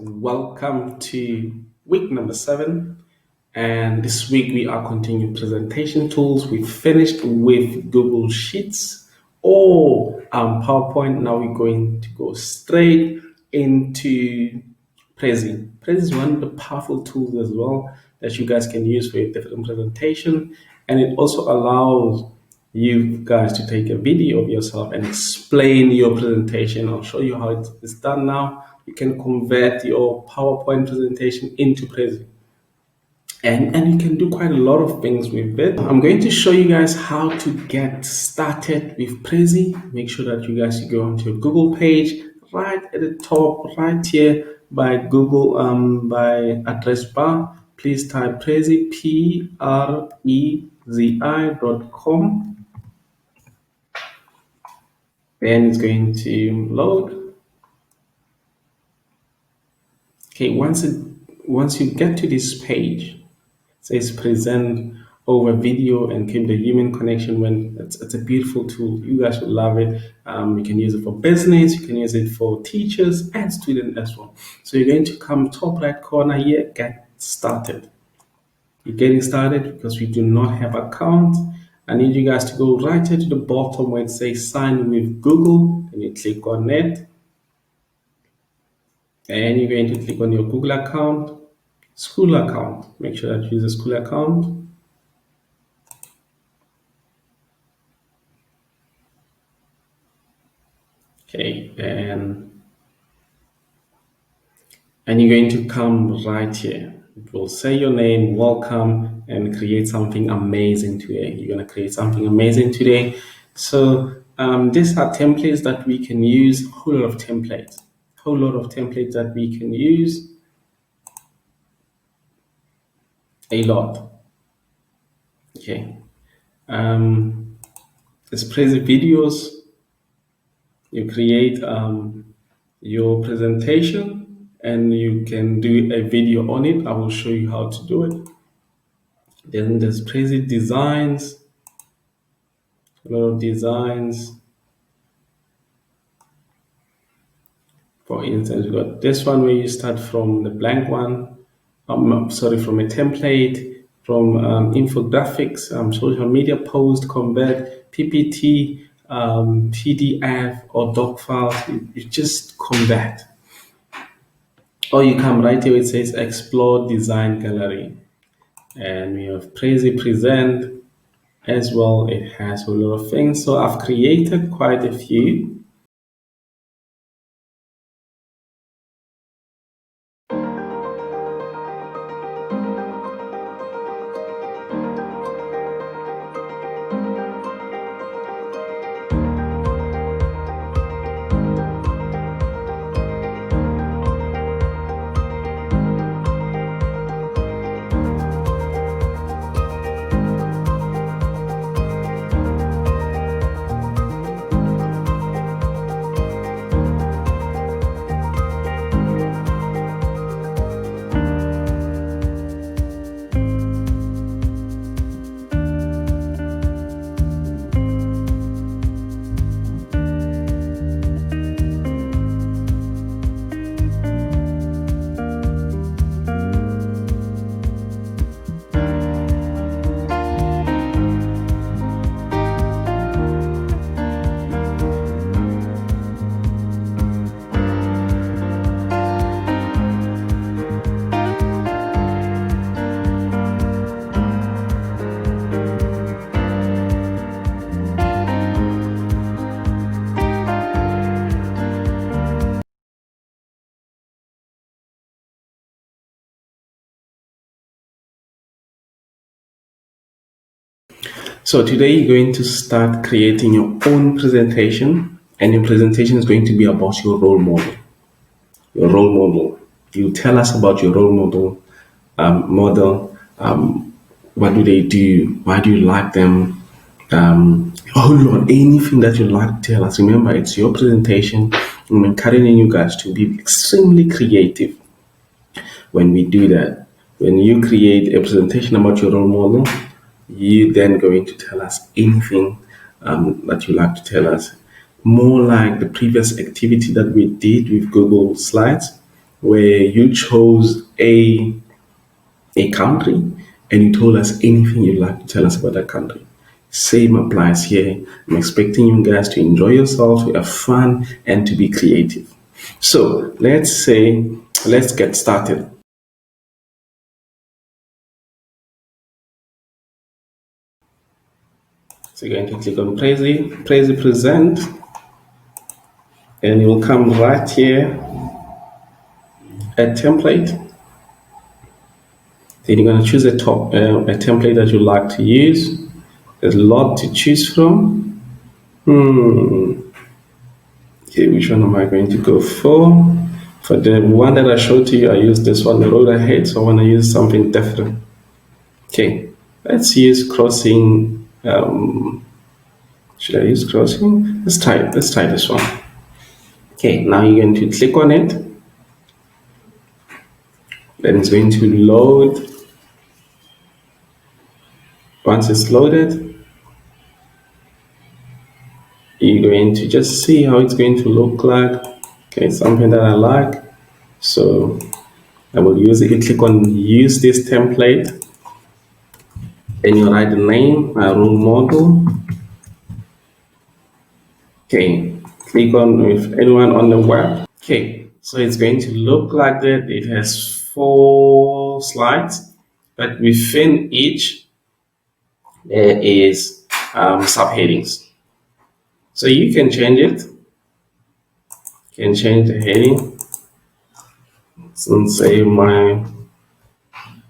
Welcome to week number 7. And this week we are continuing presentation tools. We finished with Google Sheets or PowerPoint. Now we're going to go straight into Prezi. Prezi is one of the powerful tools as well that you guys can use for your different presentation. And it also allows you guys to take a video of yourself and explain your presentation. I'll show you how it's done now. You can convert your PowerPoint presentation into Prezi. And you can do quite a lot of things with it. I'm going to show you guys how to get started with Prezi. Make sure that you guys go onto your Google page right at the top, right here by Google, by address bar. Please type Prezi, Prezi.com. Then it's going to load. Okay, once you get to this page, it says present over video and keep the human connection. When it's a beautiful tool, you guys will love it. You can use it for business, you can use it for teachers and students as well. So you're going to come top right corner here, get started. You're getting started because we do not have account. I need you guys to go right here to the bottom where it says sign with Google, and you click on it. And you're going to click on your Google account, school account. Make sure that you use a school account. Okay, and you're going to come right here. It will say your name, welcome, and create something amazing today. You're going to create something amazing today. So these are templates that we can use, a whole lot of templates that we can use. A lot. Okay. It's Prezi videos. You create your presentation and you can do a video on it. I will show you how to do it. Then there's Prezi designs, a lot of designs. For instance, we got this one where you start from the blank one. From a template, from infographics, social media post, convert, PPT, PDF or doc files. You just convert. Or you come right here, it says explore design gallery. And we have Prezi present as well. It has a lot of things. So I've created quite a few. So today you're going to start creating your own presentation, and your presentation is going to be about your role model. Your role model. You tell us about your role model. What do they do? Why do you like them? Anything that you like to tell us. Remember, it's your presentation. I'm encouraging you guys to be extremely creative when we do that. When you create a presentation about your role model, you then going to tell us anything that you like to tell us. More like the previous activity that we did with Google Slides. where you chose a country and you told us anything you'd like to tell us about that country. Same applies here. I'm expecting you guys to enjoy yourself, to have fun, and to be creative. So let's get started. So you're going to click on Prezi present, and it will come right here at template. Then you're going to choose a template that you like to use. There's a lot to choose from. Okay, which one am I going to go for? For the one that I showed to you, I used this one, the road ahead, so I want to use something different. Okay, let's use crossing. Should I use crossing? Let's try this one. Okay, now you're going to click on it. Then it's going to load. Once it's loaded, you're going to just see how it's going to look like. Okay, something that I like. So I will use it. You click on use this template. Then you write the name, my role model. Okay, click on with anyone on the web. Okay, so it's going to look like that. It has 4 slides, but within each there is subheadings. So you can change it. You can change the heading. So say my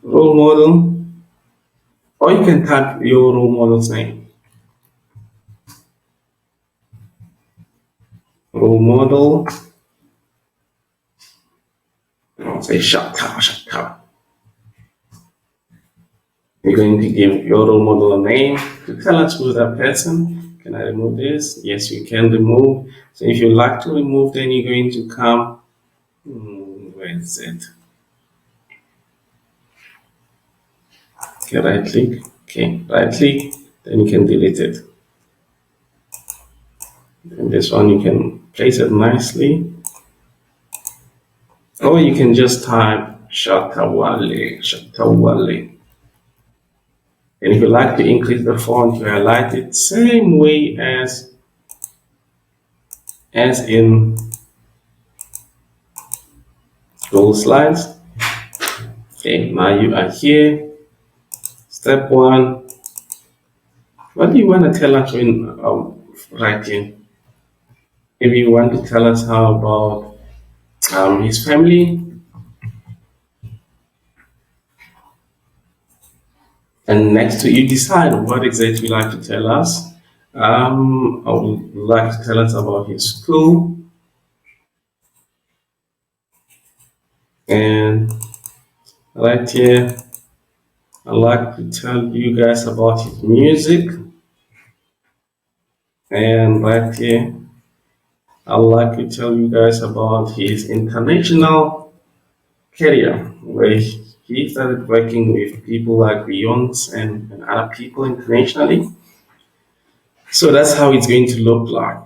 role model, or you can type your role model's name. Role model. Say shut. You're going to give your role model a name to tell us who's that person. Can I remove this? Yes, you can remove. So if you like to remove, then you're going to come. Where is it? Okay, right click. Okay, right click. Then you can delete it. And this one you can place it nicely. Or you can just type Shatawale. And if you like to increase the font, you highlight it same way as in Google Slides. Okay, now you are here. Step 1. What do you want to tell us in writing? Maybe you want to tell us how about his family. And next to you decide what exactly you like to tell us. I would like to tell us about his school. And right here, I'd like to tell you guys about his music. And right here, I'd like to tell you guys about his international career, where he started working with people like Beyonce and other people internationally. So that's how it's going to look like.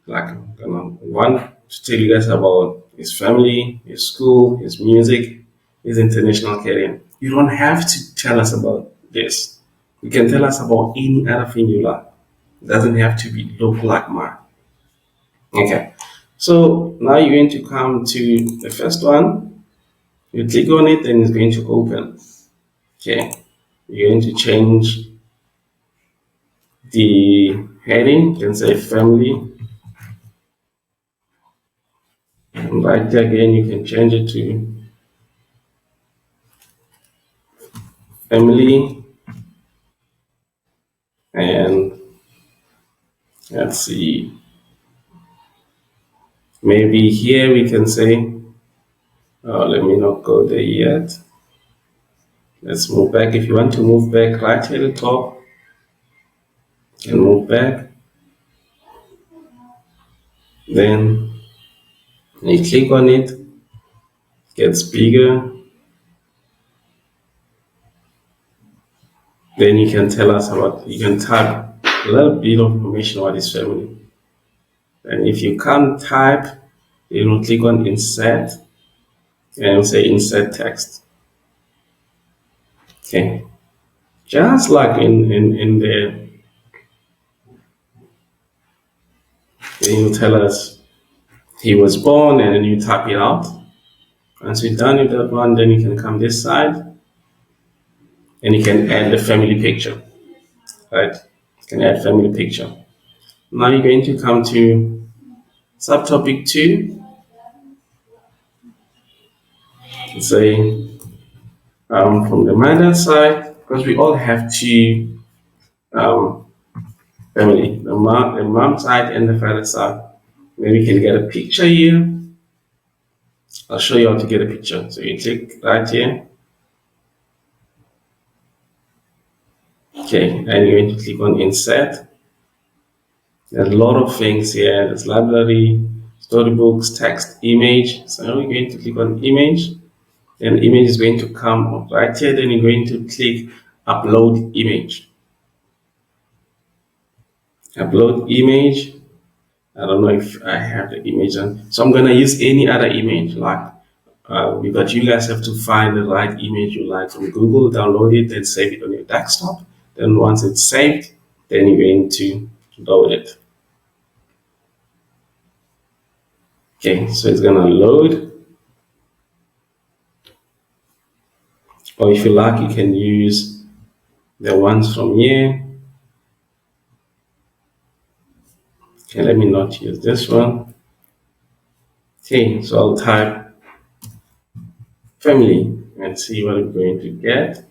Like, I'm gonna want to tell you guys about his family, his school, his music, his international career. You don't have to tell us about this. You can tell us about any other thing you like. It doesn't have to be look like mine. Okay. So now you're going to come to the first one. You click on it and it's going to open. Okay. You're going to change the heading. You can say family. And right there again, you can change it to family. And let's see. Maybe here we can say, let me not go there yet. Let's move back. If you want to move back right here at the top, you can move back. Then you click on it, gets bigger. Then you can tell us about, you can type a little bit of information about this family. And if you can't type, you will click on insert. and say insert text. Okay, just like in there, then you tell us he was born, and then you type it out. Once you're done with that one, then you can come this side and you can add the family picture, right? You can add family picture. Now you're going to come to subtopic 2, say from the mother side, because we all have two um, family, the mom side and the father side. Then we can get a picture here. I'll show you how to get a picture. So you click right here. Okay, and you're going to click on insert. There's a lot of things here. There's library, storybooks, text, image. So now we're going to click on image. Then image is going to come up right here. Then you're going to click upload image. Upload image. I don't know if I have the image on. So I'm going to use any other image like but you guys have to find the right image you like from Google, download it, then save it on your desktop. Then once it's saved, then you're going to load it. Okay, so it's gonna load. Or if you like, you can use the ones from here. Okay, let me not use this one. Okay, so I'll type family and see what I'm going to get.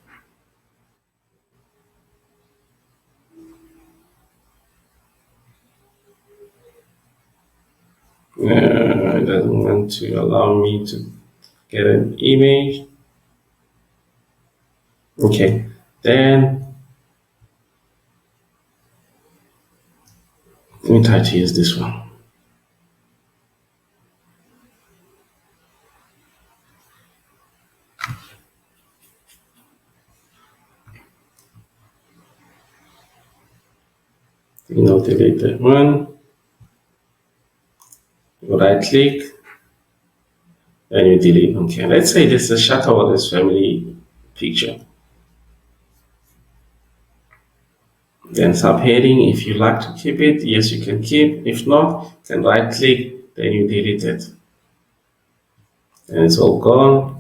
It doesn't want to allow me to get an image. Okay, then let me try to use this one. Delete that one. Right click, and you delete. Okay, let's say this is a Shuttleworth's family picture. Then subheading, if you like to keep it, yes, you can keep. If not, then right click, then you delete it. And it's all gone.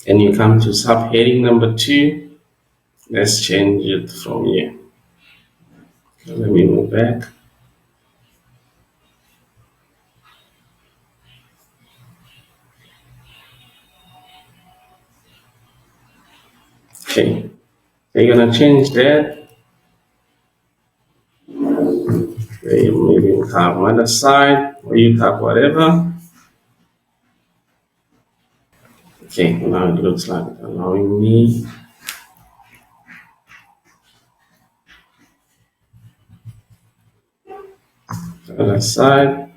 And you come to subheading number 2. Let's change it from here. Okay, let me move back. Okay, so you're gonna change that. Okay, maybe you have mother side, or you have whatever. Okay, now it looks like it's allowing me. Other side.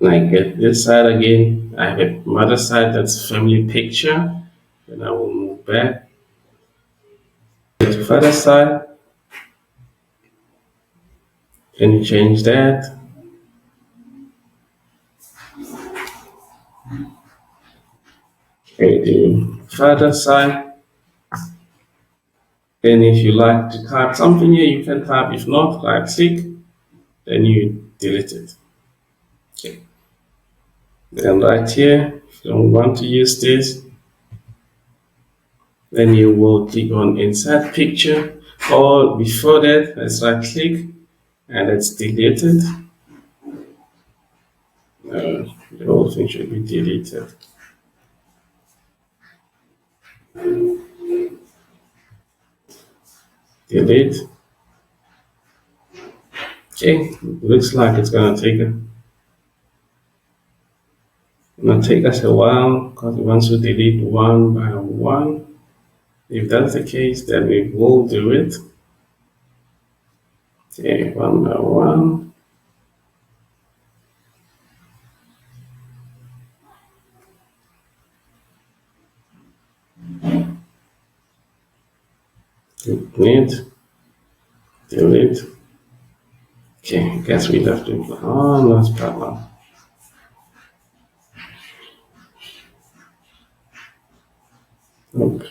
And I get this side again. I have a mother side that's family picture. Then I will move back to father side. Can you change that? Okay, the father side. Then if you like to type something here, you can type. If not, right click, then you delete it. Okay. Then right here, if you don't want to use this, then you will click on insert picture. Or before that, let's right click and let's delete it. The whole thing should be deleted. Delete. Okay, looks like it's gonna take us a while because it wants to delete one by one. If that's the case, then we will do it. Okay, one by one. Delete. Okay, I guess we left it. Oh, no, it's bad now. Nope.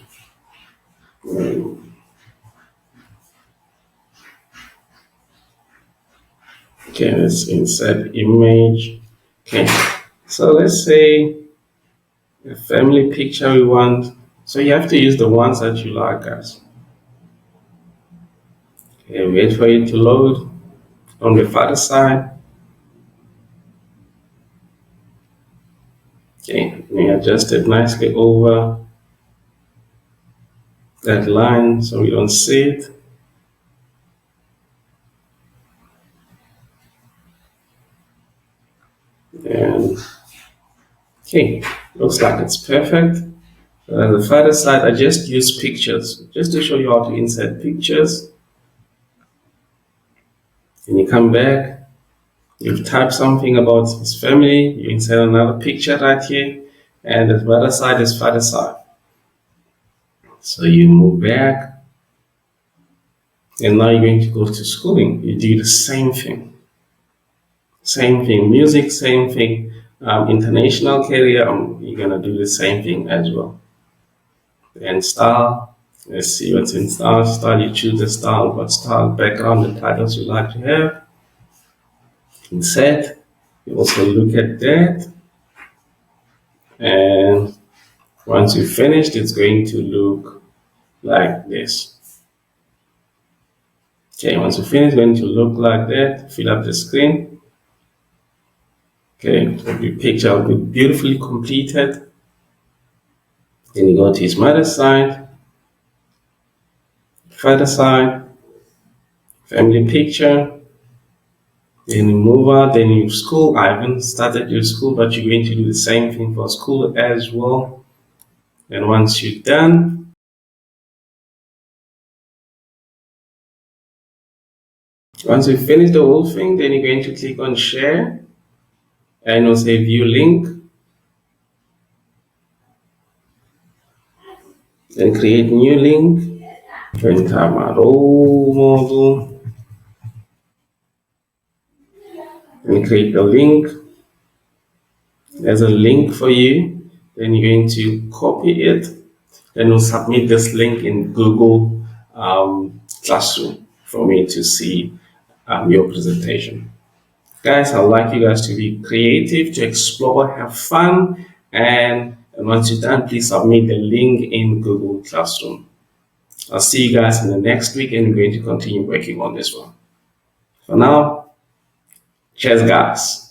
Okay, let's insert image. Okay, so let's say a family picture we want. So you have to use the ones that you like, guys. Okay, wait for it to load on the father side. Okay, we adjust it nicely over that line so we don't see it. And okay, looks like it's perfect. The father side, I just use pictures just to show you how to insert pictures. And you come back, you've typed something about his family, you insert another picture right here, and the father side is father side. So you move back, and now you're going to go to schooling. You do the same thing. Same thing, music, same thing. International career, you're gonna do the same thing as well. And style, let's see what's in style. Style, you choose the style, what style, background, the titles you like to have. Insert, you also look at that. And once you've finished, it's going to look like this. Okay, once you finish, it's going to look like that. Fill up the screen. Okay, so the picture will be beautifully completed. Then you go to his mother's side, father's side, family picture. Then you move out, then you school. I haven't started your school, but you're going to do the same thing for school as well. And once you're done, once you finish the whole thing, then you're going to click on share and it'll say view link. Then create new link. Enter my role model. And create a link. There's a link for you. Then you're going to copy it. Then we'll submit this link in Google Classroom for me to see your presentation. Guys, I'd like you guys to be creative, to explore, have fun, and once you're done, please submit the link in Google Classroom. I'll see you guys in the next week, and we're going to continue working on this one. For now, cheers, guys.